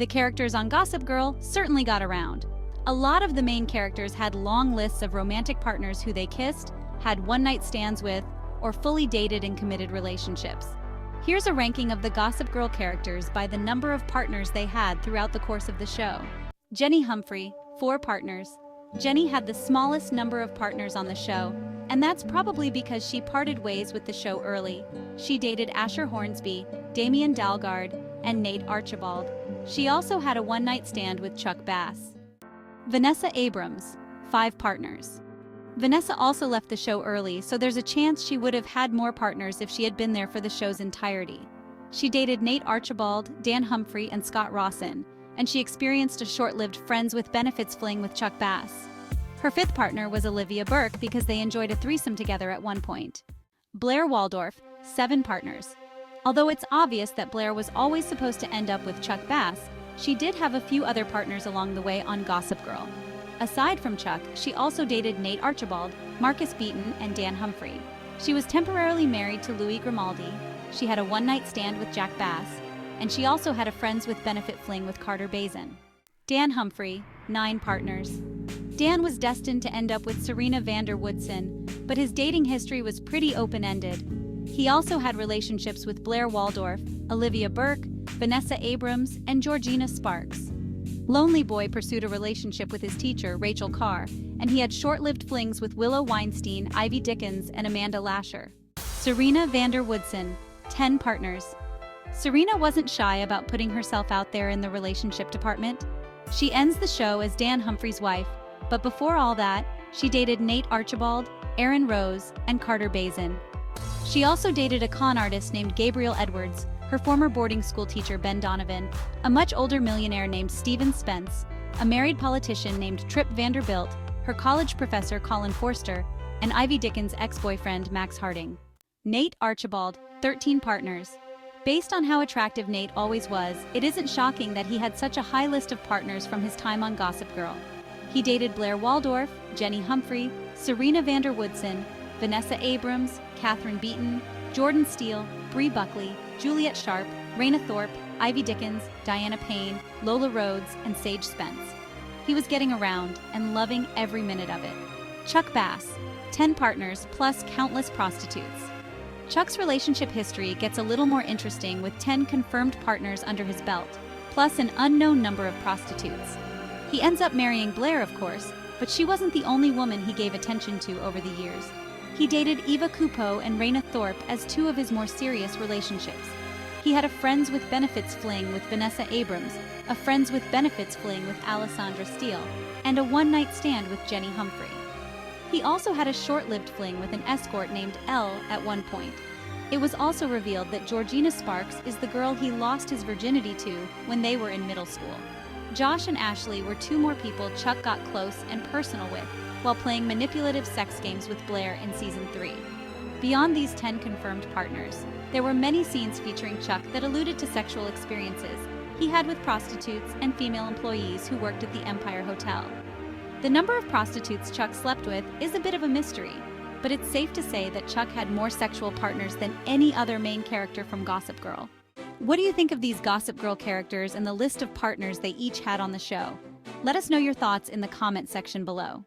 The characters on Gossip Girl certainly got around. A lot of the main characters had long lists of romantic partners who they kissed, had one-night stands with, or fully dated and committed relationships. Here's a ranking of the Gossip Girl characters by the number of partners they had throughout the course of the show. Jenny Humphrey, 4 partners. Jenny had the smallest number of partners on the show, and that's probably because she parted ways with the show early. She dated Asher Hornsby, Damian Dalgard, and Nate Archibald. She also had a one-night stand with Chuck Bass. Vanessa Abrams, 5 partners. Vanessa also left the show early, so there's a chance she would have had more partners if she had been there for the show's entirety. She dated Nate Archibald, Dan Humphrey, and Scott Rawson, and she experienced a short-lived friends with benefits fling with Chuck Bass. Her 5th partner was Olivia Burke because they enjoyed a threesome together at one point. Blair Waldorf, 7 partners. Although it's obvious that Blair was always supposed to end up with Chuck Bass, she did have a few other partners along the way on Gossip Girl. Aside from Chuck, she also dated Nate Archibald, Marcus Beaton, and Dan Humphrey. She was temporarily married to Louis Grimaldi, she had a one-night stand with Jack Bass, and she also had a friends with benefit fling with Carter Bazin. Dan Humphrey, 9 partners. Dan was destined to end up with Serena van der Woodsen, but his dating history was pretty open-ended. He also had relationships with Blair Waldorf, Olivia Burke, Vanessa Abrams, and Georgina Sparks. Lonely Boy pursued a relationship with his teacher, Rachel Carr, and he had short-lived flings with Willow Weinstein, Ivy Dickens, and Amanda Lasher. Serena van der Woodsen, 10 partners. Serena wasn't shy about putting herself out there in the relationship department. She ends the show as Dan Humphrey's wife, but before all that, she dated Nate Archibald, Aaron Rose, and Carter Bazin. She also dated a con artist named Gabriel Edwards, her former boarding school teacher Ben Donovan, a much older millionaire named Stephen Spence, a married politician named Trip Vanderbilt, her college professor Colin Forster, and Ivy Dickens' ex-boyfriend Max Harding. Nate Archibald, 13 partners. Based on how attractive Nate always was, it isn't shocking that he had such a high list of partners from his time on Gossip Girl. He dated Blair Waldorf, Jenny Humphrey, Serena van der Woodsen, Vanessa Abrams, Catherine Beaton, Jordan Steele, Bree Buckley, Juliet Sharp, Raina Thorpe, Ivy Dickens, Diana Payne, Lola Rhodes, and Sage Spence. He was getting around and loving every minute of it. Chuck Bass, 10 partners plus countless prostitutes. Chuck's relationship history gets a little more interesting with 10 confirmed partners under his belt, plus an unknown number of prostitutes. He ends up marrying Blair, of course, but she wasn't the only woman he gave attention to over the years. He dated Eva Coupeau and Raina Thorpe as 2 of his more serious relationships. He had a friends with benefits fling with Vanessa Abrams, a friends with benefits fling with Alessandra Steele, and a one-night stand with Jenny Humphrey. He also had a short-lived fling with an escort named Elle at one point. It was also revealed that Georgina Sparks is the girl he lost his virginity to when they were in middle school. Josh and Ashley were 2 more people Chuck got close and personal with while playing manipulative sex games with Blair in Season 3. Beyond these 10 confirmed partners, there were many scenes featuring Chuck that alluded to sexual experiences he had with prostitutes and female employees who worked at the Empire Hotel. The number of prostitutes Chuck slept with is a bit of a mystery, but it's safe to say that Chuck had more sexual partners than any other main character from Gossip Girl. What do you think of these Gossip Girl characters and the list of partners they each had on the show? Let us know your thoughts in the comment section below.